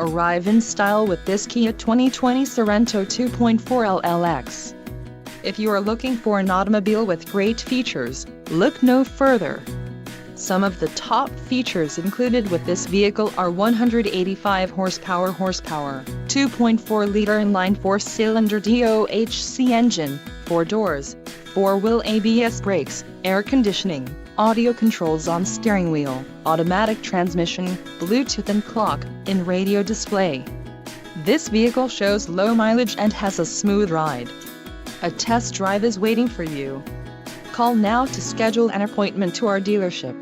Arrive in style with this Kia 2020 Sorento 2.4 LLX. If you are looking for an automobile with great features, look no further. Some of the top features included with this vehicle are 185 horsepower, 2.4-liter inline 4-cylinder DOHC engine, 4 doors, 4-wheel ABS brakes, air conditioning, audio controls on steering wheel, automatic transmission, Bluetooth and clock-in radio display. This vehicle shows low mileage and has a smooth ride. A test drive is waiting for you. Call now to schedule an appointment to our dealership.